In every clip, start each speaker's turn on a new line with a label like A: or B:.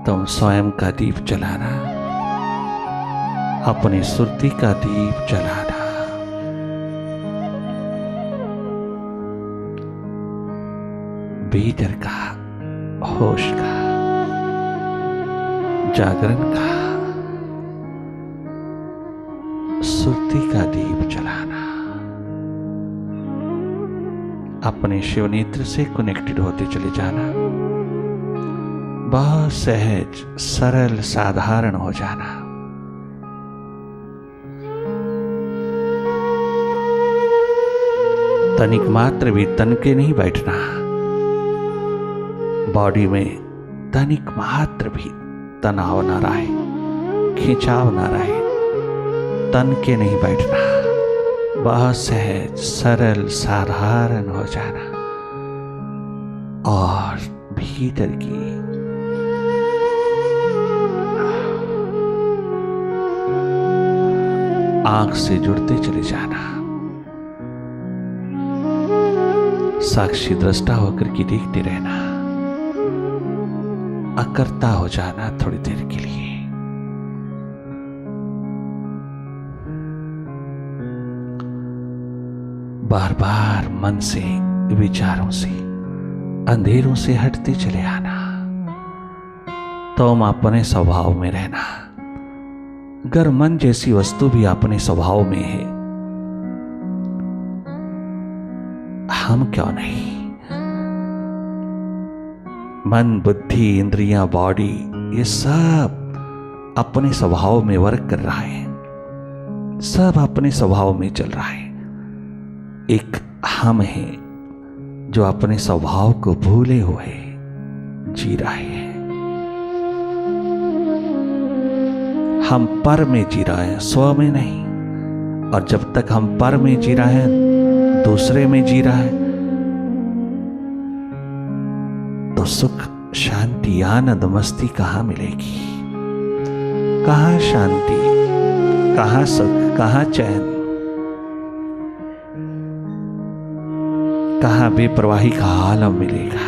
A: तुम स्वयं का दीप जलाना, अपनी सुरती का दीप जलाना। भीतर का, होश का, जागरण का, सुरती का दीप जलाना। अपने शिव नेत्र से कनेक्टेड होते चले जाना। बहुत सहज, सरल, साधारण हो जाना। तनिक मात्र भी तन के नहीं बैठना। बॉडी में तनिक मात्र भी तनाव ना रहे, खिंचाव ना रहे, तन के नहीं बैठना। बहुत सहज, सरल, साधारण हो जाना। और भीतर की आंख से जुड़ते चले जाना। साक्षी दृष्टा होकर के देखते रहना। अकर्ता हो जाना थोड़ी देर के लिए। बार बार मन से, विचारों से, अंधेरों से हटते चले आना। तुम अपने स्वभाव में रहना। अगर मन जैसी वस्तु भी अपने स्वभाव में है, हम क्यों नहीं? मन, बुद्धि, इंद्रियां, बॉडी, ये सब अपने स्वभाव में वर्क कर रहा है। सब अपने स्वभाव में चल रहा है। एक हम है जो अपने स्वभाव को भूले हुए जी रहे हैं। हम पर में जी रहे हैं, स्व में नहीं। और जब तक हम पर में जी रहे हैं, दूसरे में जी रहे हैं, तो सुख, शांति, आनंद, मस्ती कहां मिलेगी? कहां शांति, कहां सुख, कहां चैन, कहां बेपरवाही का आलम मिलेगा?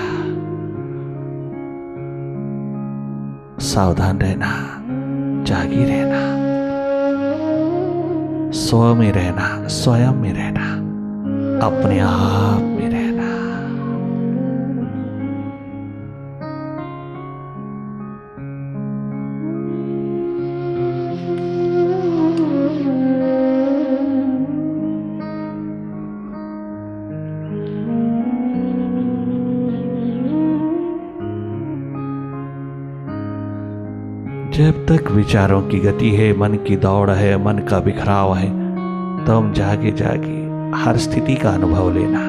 A: सावधान रहना, जागी रहना, स्व में रहना, स्वयं में रहना, अपने आप में रहना। जब तक विचारों की गति है, मन की दौड़ है, मन का बिखराव है, तुम जागे जागे हर स्थिति का अनुभव लेना।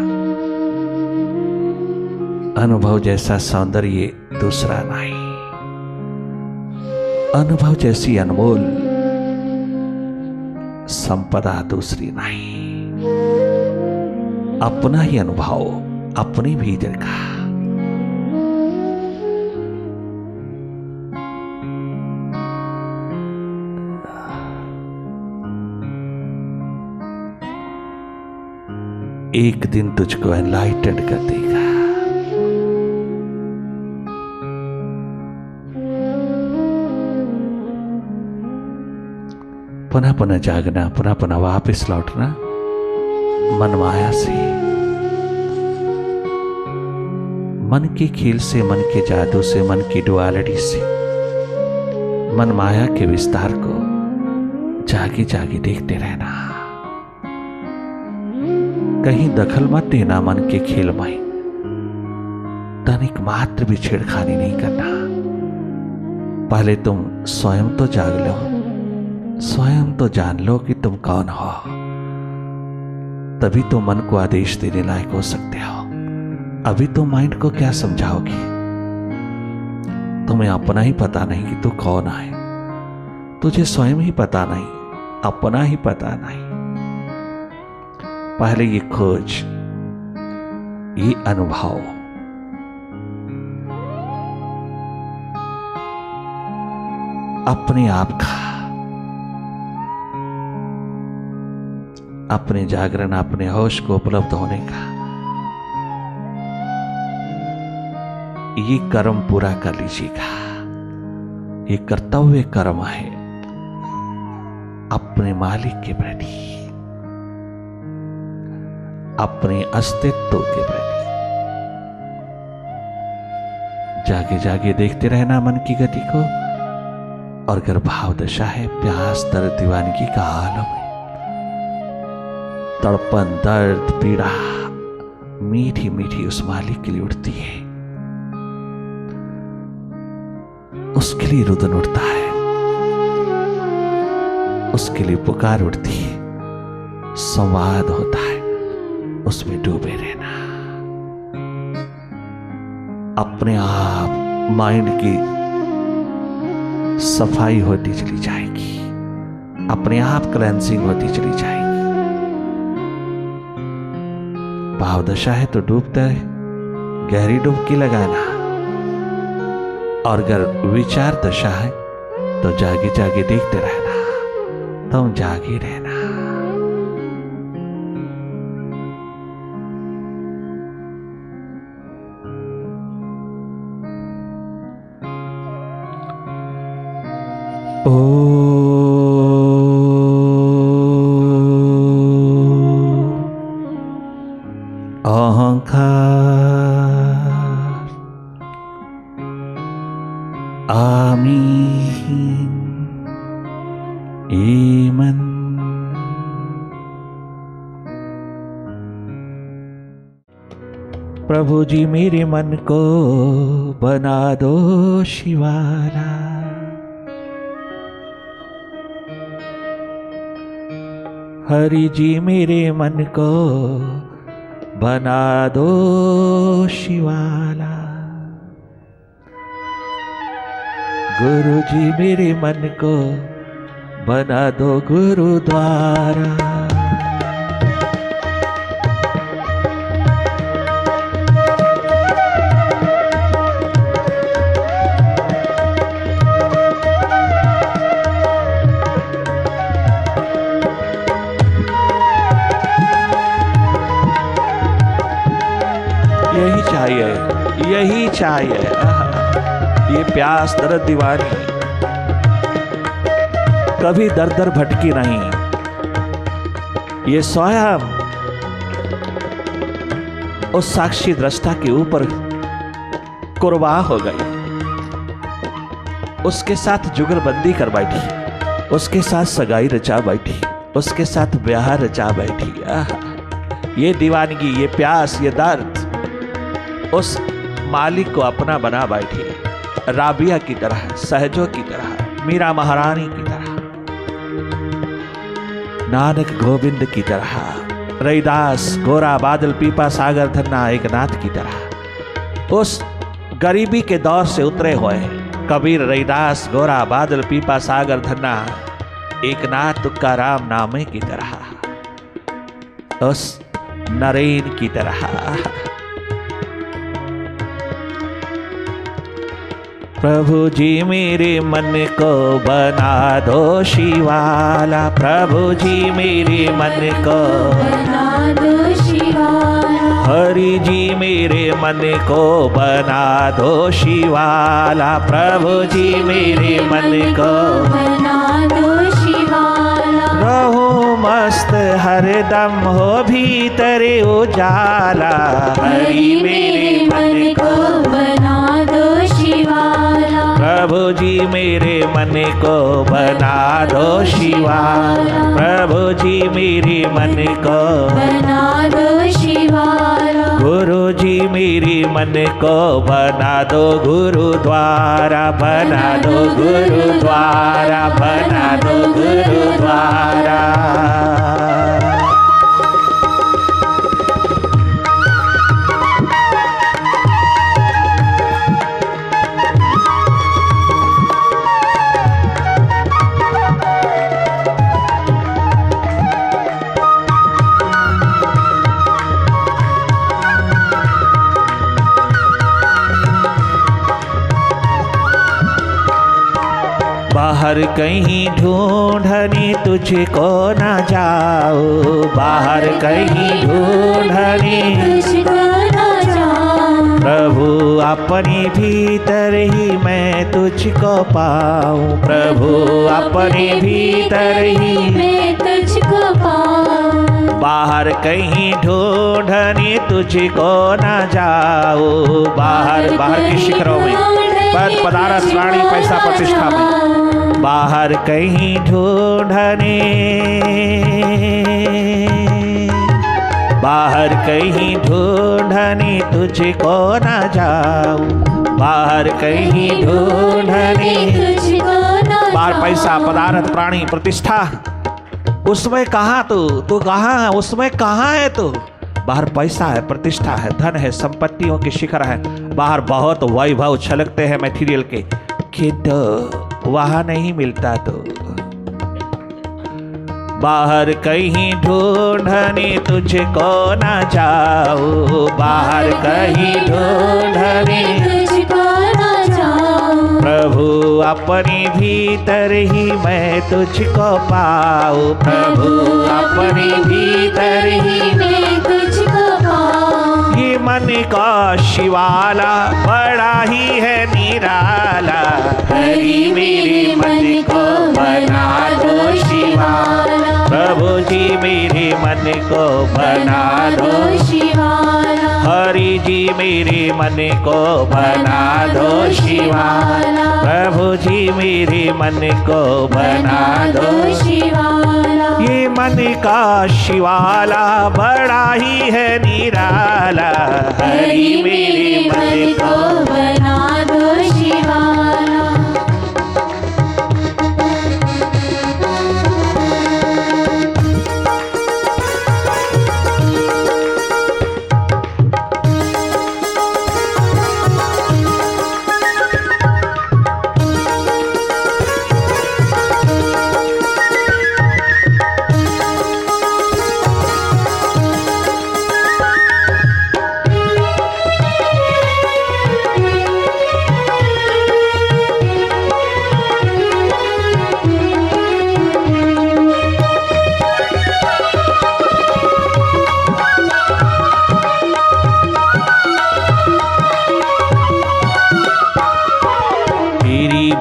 A: अनुभव जैसा सौंदर्य दूसरा नहीं। अनुभव जैसी अनमोल संपदा दूसरी नहीं। अपना ही अनुभव, अपने भीतर का। एक दिन तुझको एनलाइटेंड कर देगा। पुनः पुनः जागना, पुनः पुनः वापस लौटना मन माया से, मन के खेल से, मन के जादू से, मन की डुअलिटी से, मन माया के विस्तार को जागे जागे देखते रहना। कहीं दखल मत देना मन के खेल में। तनिक मात्र भी छेड़खानी नहीं करना। पहले तुम स्वयं तो जाग लो, स्वयं तो जान लो कि तुम कौन हो। तभी तो मन को आदेश देने लायक हो सकते हो। अभी तो माइंड को क्या समझाओगी? तुम्हें अपना ही पता नहीं कि तू कौन है। तुझे स्वयं ही पता नहीं, अपना ही पता नहीं। पहले ये खोज, ये अनुभव, अपने आप का, अपने जागरण, अपने होश को उपलब्ध होने का, ये कर्म पूरा कर लीजिएगा। ये कर्तव्य कर्म है अपने मालिक के प्रति, अपने अस्तित्व के प्रति। जागे जागे देखते रहना मन की गति को। और अगर भाव दशा है प्यास दर्द दीवानगी का आलम है, तड़पन दर्द पीड़ा मीठी मीठी उस मालिक के लिए उठती है, उसके लिए रुदन उठता है, उसके लिए पुकार उठती है, संवाद होता है, उसमें डूबे रहना। अपने आप माइंड की सफाई होती चली जाएगी, अपने आप क्लेंसिंग होती चली जाएगी। भाव दशा है तो डूबते गहरी डुबकी लगाना, और अगर विचार दशा है तो जागे जागे देखते रहना, तुम जागे रहना। प्रभु जी मेरे मन को बना दो शिवाला, हरि जी मेरे मन को बना दो शिवाला, गुरु जी मेरे मन को बना दो गुरुद्वारा। यही चाहिए, ये प्यास दर्द दीवानी कभी दर दर भटकी नहीं, ये स्वयं उस साक्षी दृष्टा के ऊपर कुर्बान हो गई, उसके साथ जुगलबंदी कर बैठी, उसके साथ सगाई रचा बैठी, उसके साथ ब्याह रचा बैठी। ये दीवानगी, ये प्यास, ये दर्द उस मालिक को अपना बना बैठी, राबिया की तरह, सहजो की तरह, मीरा महारानी की तरह, नानक गोविंद की तरह, रैदास गोरा बादल पीपा सागर धन्ना एक नाथ की तरह। उस गरीबी के दौर से उतरे हुए कबीर, रैदास गोरा बादल पीपा सागर धन्ना एक नाथ तुक्का राम नामे की तरह, उस नरेन की तरह। प्रभु जी मेरे मन को बना दो शिवाला, प्रभु जी मेरे मन को बना दो शिवाला, हरि जी मेरे मन को बना दो शिवाला, प्रभु जी मेरे मन को बना दो शिवाला। रहो मस्त हरदम हो भीतर उजाला, हरि मेरे मन को बना दो शिवाला, प्रभु जी मेरे मन को बना दो शिवाला, प्रभु जी मेरे मन को बना दो शिवाला, गुरु जी मेरे मन को बना दो गुरुद्वारा, बना दो गुरुद्वारा, बना दो गुरुद्वारा। बाहर कहीं ढूंढने तुझको न जाओ, बाहर कहीं ढूंढने तुझको न जाओ, प्रभु अपने भीतर ही मैं तुझको पाऊं, प्रभु अपने भीतर ही
B: मैं तुझको पाऊं।
A: बाहर कहीं ढूंढने तुझको न जाओ, बाहर बाहर के शिखरों में, पद पदार्थ प्राणी पैसा प्रतिष्ठा में, बाहर कहीं ढूंढने, बाहर कहीं ढूंढने तुझको न जाऊं, बाहर कहीं ढूंढने
B: तुझको न
A: बाहर पैसा पदार्थ प्राणी प्रतिष्ठा, उसमें कहाँ तू कहाँ है, उसमें कहाँ है तू? बाहर पैसा है, प्रतिष्ठा है, धन है, संपत्तियों के शिखर है, बाहर बहुत वैभव छलकते हैं मटेरियल के, किंतु वहां नहीं मिलता। तो बाहर कहीं ढूंढने तुझको न जाओ, बाहर कहीं ढूंढने
B: तुझको न जाऊं।
A: प्रभु अपने भीतर ही मैं तुझको पाऊं, प्रभु अपने भीतर ही
B: मैं तुझको पाऊं।
A: ये मन का शिवाला बड़ा ही है निराला, हरि मेरे मन को बना दो शिवाला, प्रभु जी मेरे मन को बना दो
B: शिवाला,
A: हरि जी मेरे मन को बना दो शिवाला, प्रभु जी मेरे मन को बना दो
B: शिवाला।
A: ये मन का शिवाला बड़ा ही है निराला, हरि मेरे मन को
B: बना दो शिवाला।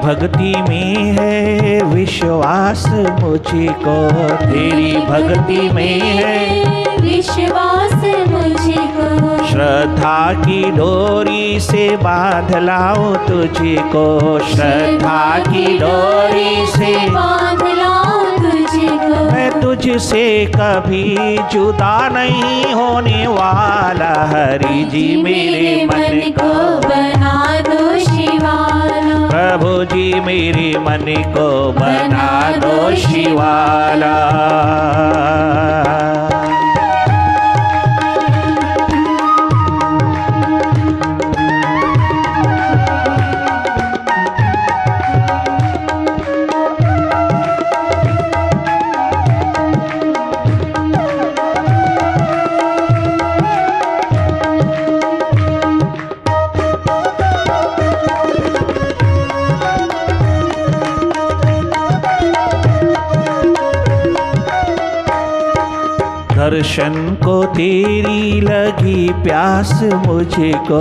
A: भक्ति में है विश्वास मुझको, तेरी भक्ति में है
B: विश्वास मुझको,
A: श्रद्धा की डोरी से बांध लाऊं तुझको, श्रद्धा की डोरी से
B: बांध लाऊं तुझको।
A: मैं तुझसे कभी जुदा नहीं होने वाला, हरि जी मेरे मन को
B: बना दो शिवाला,
A: प्रभु जी मेरे मन को बना दो शिवाला। दर्शन को तेरी लगी प्यास मुझको,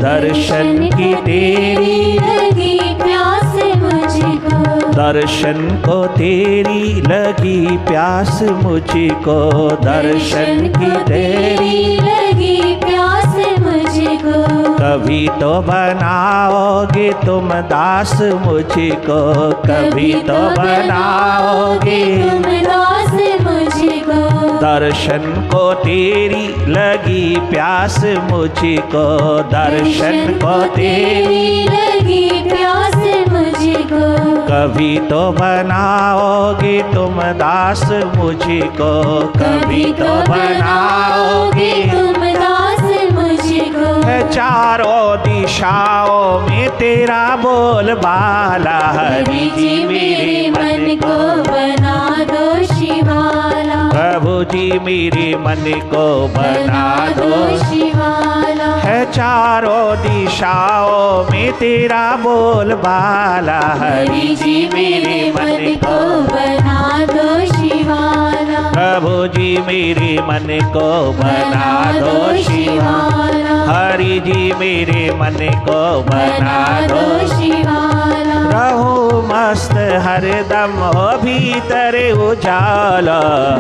A: दर्शन की तेरी
B: लगी प्यास मुझको,
A: दर्शन को तेरी लगी प्यास मुझको, दर्शन की तेरी
B: लगी प्यास मुझको।
A: कभी तो बनाओगे तुम दास मुझको, कभी तो बनाओगे
B: तुम दास मुझको।
A: दर्शन को तेरी लगी प्यास मुझको, दर्शन को तेरी
B: लगी प्यास मुझको।
A: कभी तो बनाओगे तुम दास मुझको, कभी तो बनाओगे
B: तुम दास मुझको।
A: है चारों दिशाओं में तेरा बोलबाला, हरि जी मेरे मन को
B: बना दो शिवाला,
A: प्रभु जी मेरे मन को बना दो
B: शिवाला।
A: है चारों दिशाओं में तेरा बोलबाला, हरि जी मेरे मन को
B: बना दो शिवाला,
A: प्रभु जी मेरे मन को बना दो शिवाला, हरि जी मेरे मन को बना दो
B: शिवाला,
A: रहूं मस्त हरदम हो भीतर उजाला,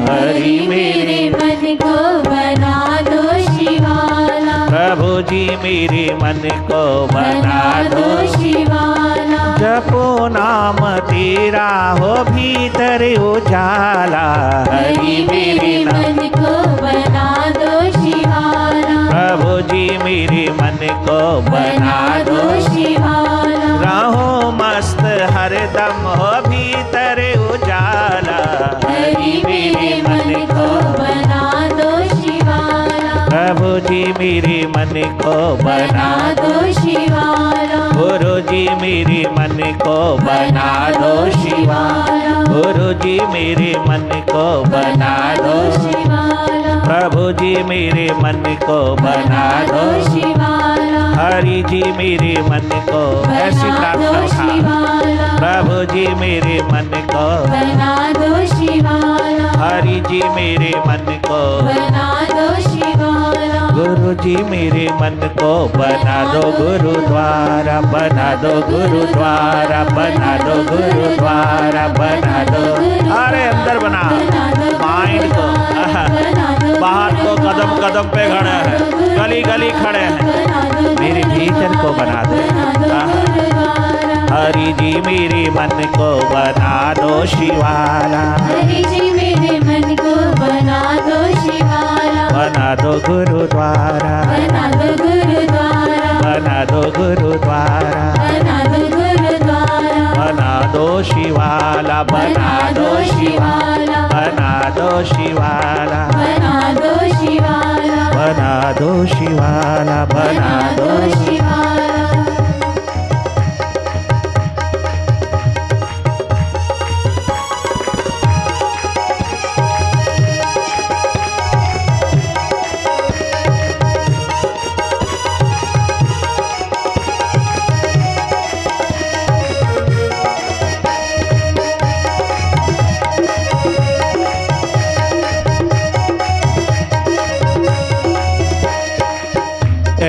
A: हरि मेरे
B: मन को बना दो शिवाला,
A: प्रभु जी मेरे मन को बना दो
B: शिवाला,
A: जपो नाम तेरा हो भीतर उजाला, हरि मेरे
B: मन को बना दो शिवाला,
A: प्रभु जी मेरे मन को बना दो
B: शिवाला,
A: रहो मस्त हरदम हो भीतर उजाला, हरि मेरे मन को
B: बना दो शिवाला,
A: प्रभु जी मेरे मन को बना
B: दो शिवाला,
A: गुरु जी मेरे मन को बना दो शिवाला, गुरु जी मेरे मन को बना दो
B: शिवाला,
A: प्रभु जी मेरे मन को बना दो
B: शिवाला,
A: हरि जी मेरे मन को ऐसी प्रार्थना
B: शिवाला,
A: प्रभु जी मेरे मन को
B: बना दो शिवाला,
A: हरि जी मेरे मन को
B: बना दो शिवाला,
A: गुरु जी मेरे मन को बना दो गुरुद्वारा, बना दो गुरुद्वारा, बना दो गुरुद्वारा, बना दो। अरे अंदर बना माइंड को, बाहर को कदम कदम पे खड़े हैं, गली गली खड़े हैं, मेरे भीतर को बना दो। हरि जी मेरे मन को बना दो शिवाला,
B: हरि जी मेरे मन को बना दो शिवाला,
A: बना दो गुरुद्वारा,
B: बना दो गुरुद्वारा,
A: बना दो गुरुद्वारा,
B: बना दो गुरुद्वारा,
A: बना दो शिवाला, बना दो शिवाला, बना दो शिवाला,
B: बना दो शिवाला,
A: बना दो शिवाला, बना दो
B: शिवाला।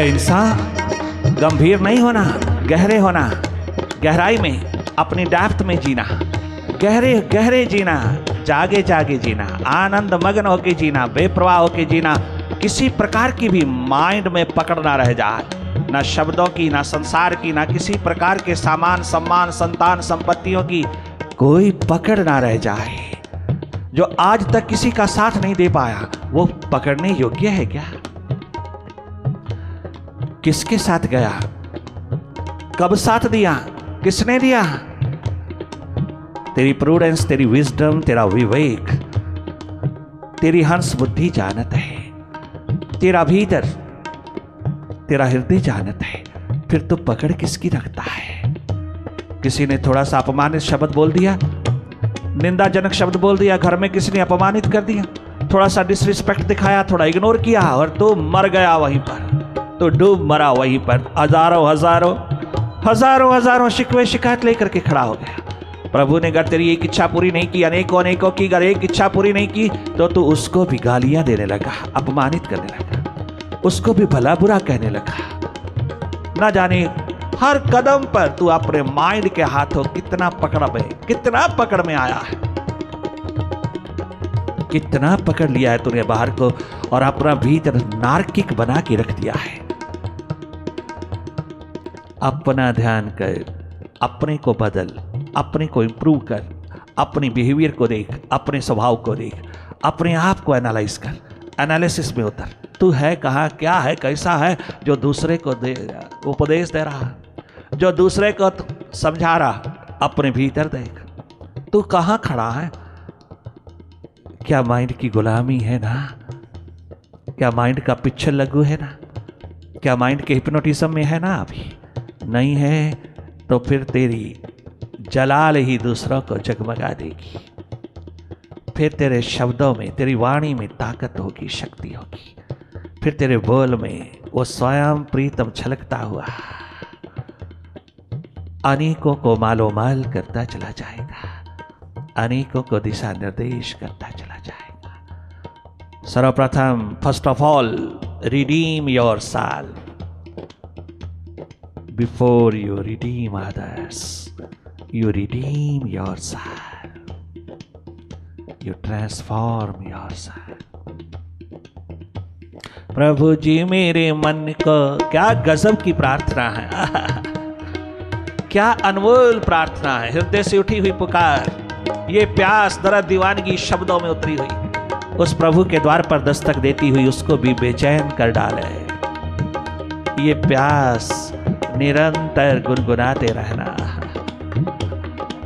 A: इंसान गंभीर नहीं होना, गहरे होना, गहराई में अपनी डेप्थ में जीना, गहरे गहरे जीना, जागे जागे जीना, आनंद मग्न होके जीना, बेप्रवाह होके जीना, किसी प्रकार की भी माइंड में पकड़ ना रह जाए, ना शब्दों की, ना संसार की, ना किसी प्रकार के सामान सम्मान संतान संपत्तियों की कोई पकड़ ना रह जाए। जो आज तक किसी का साथ नहीं दे पाया वो पकड़ने योग्य है क्या? किसके साथ गया, कब साथ दिया, किसने दिया? तेरी प्रूडेंस, तेरी विजडम, तेरा विवेक, तेरी हंस बुद्धि जानत है, तेरा भीतर, तेरा हृदय जानत है, फिर तो पकड़ किसकी रखता है? किसी ने थोड़ा सा अपमानित शब्द बोल दिया, निंदाजनक शब्द बोल दिया, घर में किसी ने अपमानित कर दिया, थोड़ा सा डिसरिस्पेक्ट दिखाया, थोड़ा इग्नोर किया और तो मर गया वहीं पर, तो डूब मरा वहीं पर, हजारों हजारों हजारों हजारों शिकवे शिकायत लेकर के खड़ा हो गया। प्रभु ने अगर तेरी एक इच्छा पूरी नहीं की, अनेकों अनेकों की अगर एक इच्छा पूरी नहीं की, तो तू उसको भी गालियां देने लगा, अपमानित करने लगा, उसको भी भला बुरा कहने लगा। ना जाने हर कदम पर तू अपने माइंड के हाथों कितना पकड़ में आया है, कितना पकड़ लिया है तूने बाहर को और अपना भीतर नार्किक बना के रख दिया है। अपना ध्यान कर, अपने को बदल, अपने को इंप्रूव कर, अपने बिहेवियर को देख, अपने स्वभाव को देख, अपने आप को एनालाइज कर, एनालिसिस में उतर। तू है कहाँ, क्या है, कैसा है, जो दूसरे को उपदेश दे रहा, जो दूसरे को समझा रहा, अपने भीतर देख, तू कहाँ खड़ा है? क्या माइंड की गुलामी है ना? क्या माइंड का पिक्चर लगू है ना? क्या माइंड के हिप्नोटिज्म में है ना? अभी नहीं है तो फिर तेरी जलाल ही दूसरों को जगमगा देगी। फिर तेरे शब्दों में, तेरी वाणी में ताकत होगी, शक्ति होगी। फिर तेरे बोल में वो स्वयं प्रीतम छलकता हुआ अनेकों को मालोमाल करता चला जाएगा, अनेकों को दिशा निर्देश करता चला जाएगा। सर्वप्रथम first of all redeem yourself before you redeem others. You redeem yourself, you transform yourself. प्रभु जी मेरे मन को, क्या गजब की प्रार्थना है, क्या अनमोल प्रार्थना है। हृदय से उठी हुई पुकार, ये प्यास दर्द दीवानगी शब्दों में उतरी हुई, उस प्रभु के द्वार पर दस्तक देती हुई उसको भी बेचैन कर डाले। ये प्यास निरंतर गुनगुनाते रहना।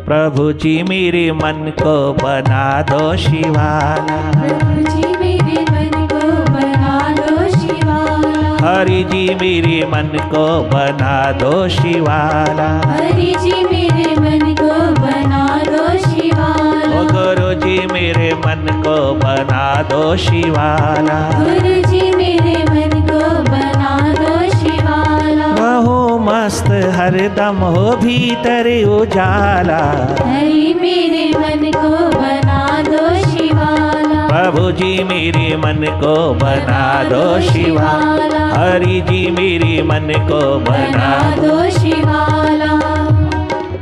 A: प्रभु जी मेरे मन को बना दो शिवाला,
B: प्रभु जी मेरे मन को बना दो शिवाला,
A: हरि जी मेरे मन को बना दो शिवाला,
B: हरि जी मेरे मन को बना दो शिवाला,
A: ओ गुरु जी मेरे मन को बना दो शिवाला,
B: गुरु जी मेरे मन को बना दो शिवाला,
A: हो मस्त हरदम हो भीतर उजाला,
B: हरि मेरे मन को बना दो शिवाला,
A: प्रभु जी मेरे मन को बना दो शिवाला, हरि जी मेरे मन को बना
B: दो शिवाला।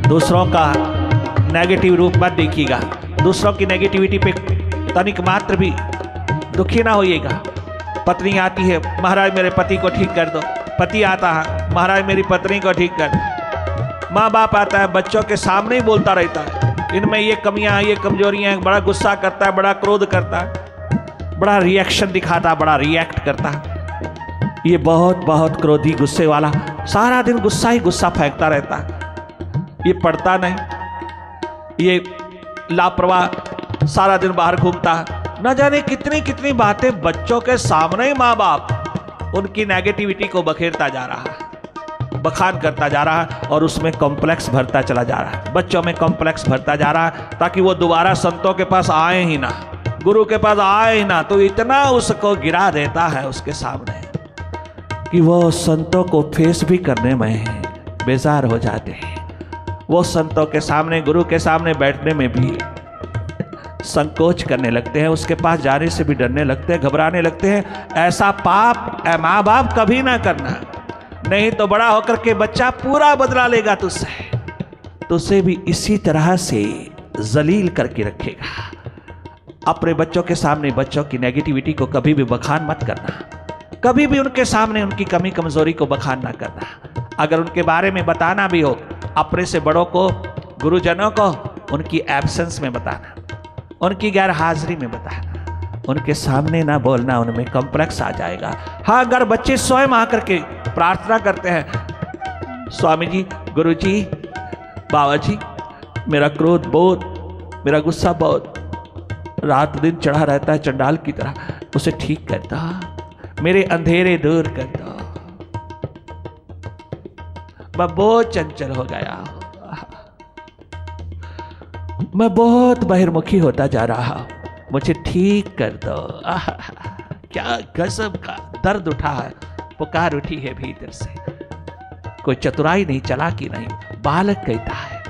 A: दूसरों का नेगेटिव रूप मत देखिएगा, दूसरों की नेगेटिविटी पे तनिक मात्र भी दुखी ना होइएगा। पत्नी आती है, महाराज मेरे पति को ठीक कर दो, पति आता है, महाराज मेरी पत्नी को ठीक कर दो। माँ बाप आता है, बच्चों के सामने ही बोलता रहता है, इनमें ये कमियां हैं, ये कमजोरियां हैं, बड़ा गुस्सा करता है, बड़ा क्रोध करता है, बड़ा रिएक्शन दिखाता है, बड़ा रिएक्ट करता है। ये बहुत बहुत क्रोधी गुस्से वाला, सारा दिन गुस्सा ही गुस्सा फेंकता रहता है। ये पढ़ता नहीं, ये लापरवाह, सारा दिन बाहर घूमता है। न जाने कितनी कितनी बातें बच्चों के सामने ही माँ बाप उनकी नेगेटिविटी को बखेरता जा रहा है, बखान करता जा रहा है, और उसमें कॉम्प्लेक्स भरता चला जा रहा है। बच्चों में कॉम्प्लेक्स भरता जा रहा है ताकि वो दोबारा संतों के पास आए ही ना, गुरु के पास आए ही ना। तो इतना उसको गिरा देता है उसके सामने कि वो संतों को फेस भी करने में बेजार हो जाते हैं। वो संतों के सामने, गुरु के सामने बैठने में भी संकोच करने लगते हैं, उसके पास जाने से भी डरने लगते हैं, घबराने लगते हैं। ऐसा पाप माँ बाप कभी ना करना, नहीं तो बड़ा होकर के बच्चा पूरा बदला लेगा तुझसे, तुझसे भी इसी तरह से जलील करके रखेगा। अपने बच्चों के सामने बच्चों की नेगेटिविटी को कभी भी बखान मत करना, कभी भी उनके सामने उनकी कमी कमजोरी को बखान ना करना। अगर उनके बारे में बताना भी हो, अपने से बड़ों को, गुरुजनों को उनकी एब्सेंस में बताना, उनकी गैर हाजिरी में बताना, उनके सामने ना बोलना, उनमें कॉम्प्लेक्स आ जाएगा। हाँ, अगर बच्चे स्वयं आकर के प्रार्थना करते हैं, स्वामी जी, गुरु जी, बाबा जी, मेरा क्रोध बहुत, मेरा गुस्सा बहुत रात दिन चढ़ा रहता है चंडाल की तरह, उसे ठीक कर दो, मेरे अंधेरे दूर कर दो, मैं बहुत चंचल हो गया, मैं बहुत बहिर्मुखी होता जा रहा हूं, मुझे ठीक कर दो। क्या गजब का दर्द उठा है, पुकार उठी है भीतर से। कोई चतुराई नहीं, चालाकी नहीं, बालक कहता है।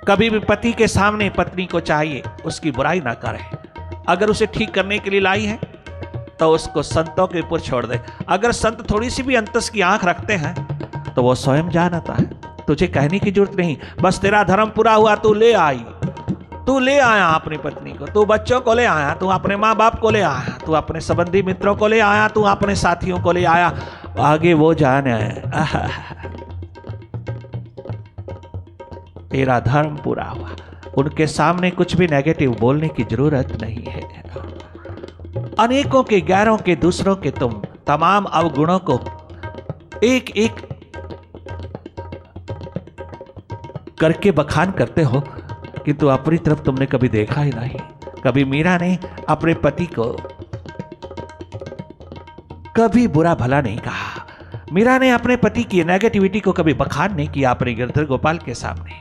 A: कभी भी पति के सामने पत्नी को चाहिए उसकी बुराई ना करे। अगर उसे ठीक करने के लिए लाई है तो उसको संतों के ऊपर छोड़ दे। अगर संत थोड़ी सी भी अंतस की आंख रखते हैं तो वो स्वयं जानता है, तुझे कहने की जरूरत नहीं। बस तेरा धर्म पूरा हुआ, तू ले आई, तू ले आया अपनी पत्नी को, तू बच्चों को ले आया, तू अपने माँ बाप को ले आया, तू अपने संबंधी मित्रों को ले आया, तू अपने साथियों को ले आया, आगे वो जाने तेरा धर्म पूरा हुआ। उनके सामने कुछ भी नेगेटिव बोलने की जरूरत नहीं है। अनेकों के, गैरों के, दूसरों के तुम तमाम अवगुणों को एक एक करके बखान करते हो, किंतु अपनी तरफ तुमने कभी देखा ही नहीं। कभी मीरा ने अपने पति को कभी बुरा भला नहीं कहा। मीरा ने अपने पति की नेगेटिविटी को कभी बखान नहीं किया अपने गिरधर गोपाल के सामने,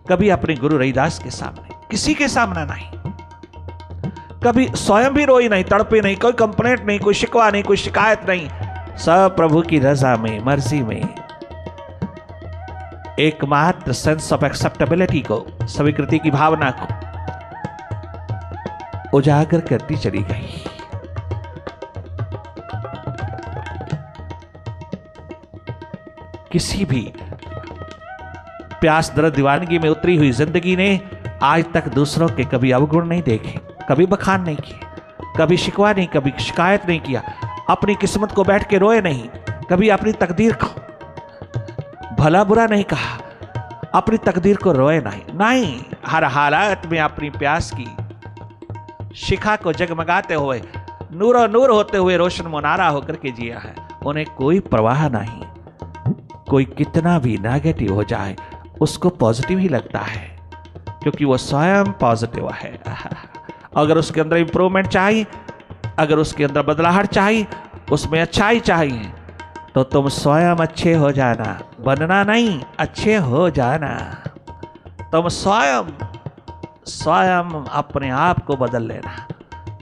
A: कभी अपने गुरु रविदास के सामने, किसी के सामने नहीं। कभी स्वयं भी रोई नहीं, तड़पी नहीं, कोई कंप्लेंट नहीं, कोई शिकवा नहीं, कोई शिकायत नहीं। सब प्रभु की रजा में, मर्जी में, एकमात्र सेंस ऑफ एक्सेप्टेबिलिटी को, स्वीकृति की भावना को उजागर करती चली गई। किसी भी प्यास दर्द दीवानगी में उतरी हुई जिंदगी ने आज तक दूसरों के कभी अवगुण नहीं देखे, कभी बखान नहीं किए, कभी शिकवा नहीं, कभी शिकायत नहीं किया, अपनी किस्मत को बैठ के रोए नहीं, कभी अपनी तकदीर को भला बुरा नहीं कहा, अपनी तकदीर को रोए नहीं, हर हालात में अपनी प्यास की शिखा को जगमगाते हुए नूरो नूर होते हुए रोशन मुनारा होकर के जिया है। उन्हें कोई परवाह नहीं, कोई कितना भी नेगेटिव हो जाए उसको पॉजिटिव ही लगता है, क्योंकि वो स्वयं पॉजिटिव है। अगर उसके अंदर इंप्रूवमेंट चाहिए, अगर उसके अंदर बदलाहट चाहिए, उसमें अच्छाई चाहिए, तो तुम स्वयं अच्छे हो जाना, बनना नहीं, अच्छे हो जाना। तुम स्वयं अपने आप को बदल लेना,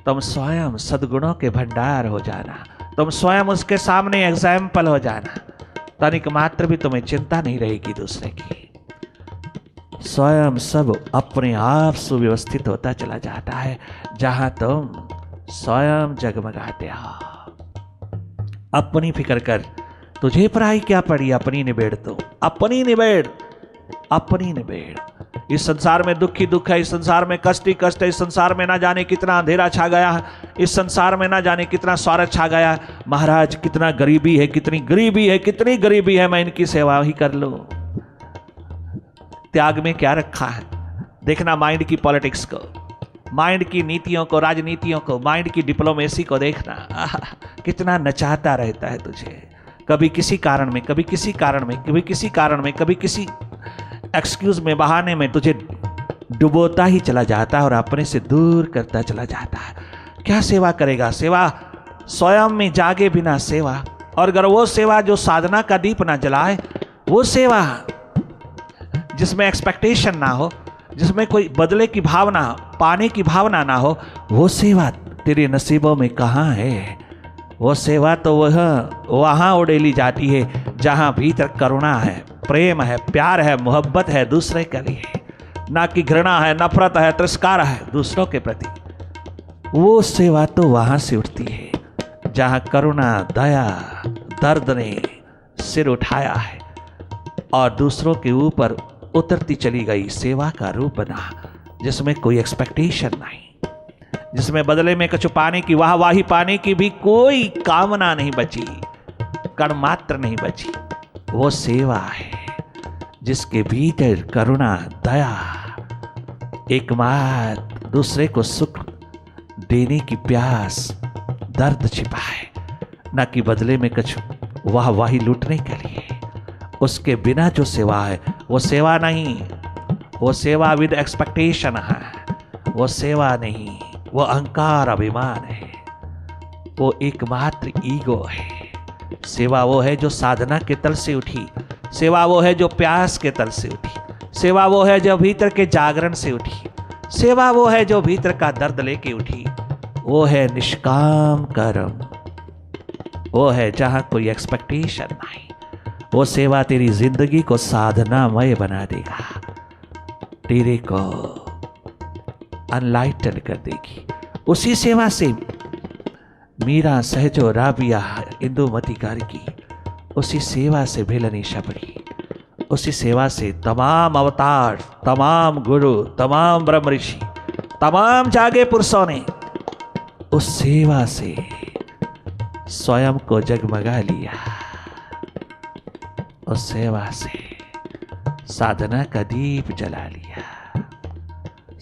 A: तुम स्वयं सद्गुणों के भंडार हो जाना, तुम स्वयं उसके सामने एग्जाम्पल हो जाना। तनिक मात्र भी तुम्हें चिंता नहीं रहेगी दूसरे की। स्वयं सब अपने आप सुव्यवस्थित होता चला जाता है जहां तुम स्वयं जगमगाते हो। अपनी फिक्र कर, तुझे पराई क्या पड़ी, अपनी निबेड़, तो अपनी निबेड़, अपनी निबेड़। इस संसार में दुख ही दुख है, इस संसार में कष्ट ही कष्ट है, इस संसार में ना जाने कितना अंधेरा छा गया है, इस संसार में ना जाने कितना स्वार्थ छा गया है। महाराज कितना गरीबी है, कितनी गरीबी है, कितनी गरीबी है, मैं इनकी सेवा ही कर लूं। त्याग में क्या रखा है, देखना माइंड की पॉलिटिक्स को, माइंड की नीतियों को, राजनीतियों को, माइंड की डिप्लोमेसी को देखना, कितना नचाता रहता है तुझे। कभी किसी कारण में, कभी किसी कारण में, कभी किसी कारण में, कभी किसी एक्सक्यूज में, बहाने में तुझे डुबोता ही चला जाता है और अपने से दूर करता चला जाता है। क्या सेवा करेगा? सेवा स्वयं में जागे बिना सेवा, और अगर वो सेवा जो साधना का दीप ना जलाए, वो सेवा जिसमें एक्सपेक्टेशन ना हो, जिसमें कोई बदले की भावना, पाने की भावना ना हो, वो सेवा तेरे नसीबों में कहाँ है? वो सेवा तो वहाँ उड़ेली जाती है जहाँ भीतर करुणा है, प्रेम है, प्यार है, मोहब्बत है दूसरे के लिए, ना कि घृणा है, नफरत है, तिरस्कार है दूसरों के प्रति। वो सेवा तो वहाँ से उठती है जहाँ करुणा, दया, दर्द ने सिर उठाया है और दूसरों के ऊपर उतरती चली गई सेवा का रूप बना, जिसमें कोई एक्सपेक्टेशन नहीं, जिसमें बदले में कुछ पाने की, वाहवाही पाने की भी कोई कामना नहीं बची, कण मात्र नहीं बची। वो सेवा है जिसके भीतर करुणा, दया, एकमात्र दूसरे को सुख देने की प्यास, दर्द छिपा है, न कि बदले में कुछ वाहवाही लूटने के लिए। उसके बिना जो सेवा है वो सेवा नहीं, वो सेवा विद एक्सपेक्टेशन है, वो सेवा नहीं, वो अहंकार, अभिमान है, वो एकमात्र ईगो है। सेवा वो है जो साधना के तल से उठी, सेवा वो है जो प्यास के तल से उठी, सेवा वो है जो भीतर के जागरण से उठी, सेवा वो है जो भीतर का दर्द लेके उठी। वो है निष्काम कर्म, वो है जहां कोई एक्सपेक्टेशन नहीं। वो सेवा तेरी जिंदगी को साधनामय बना देगा, तेरे को अनलाइटन कर देगी। उसी सेवा से मीरा, सहजो, राबिया, इंदुमती गार्गी, उसी सेवा से भेलनी शबरी, उसी सेवा से तमाम अवतार, तमाम गुरु, तमाम ब्रह्म ऋषि, तमाम जागे पुरुषों ने उस सेवा से स्वयं को जगमगा लिया। उस सेवा से साधना का दीप जला लिया,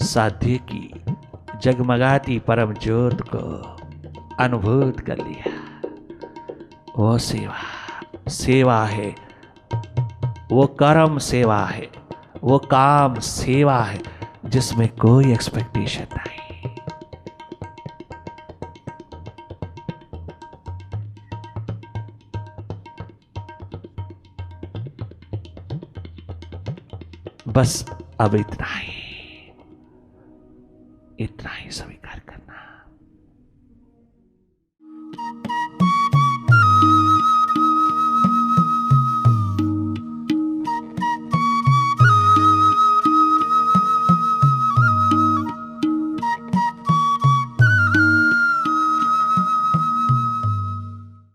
A: साध्य की जगमगाती परम ज्योत को अनुभूत कर लिया। वो सेवा है, वो कर्म सेवा है, वो काम सेवा है जिसमें कोई एक्सपेक्टेशन नहीं। बस अब इतना ही सभी।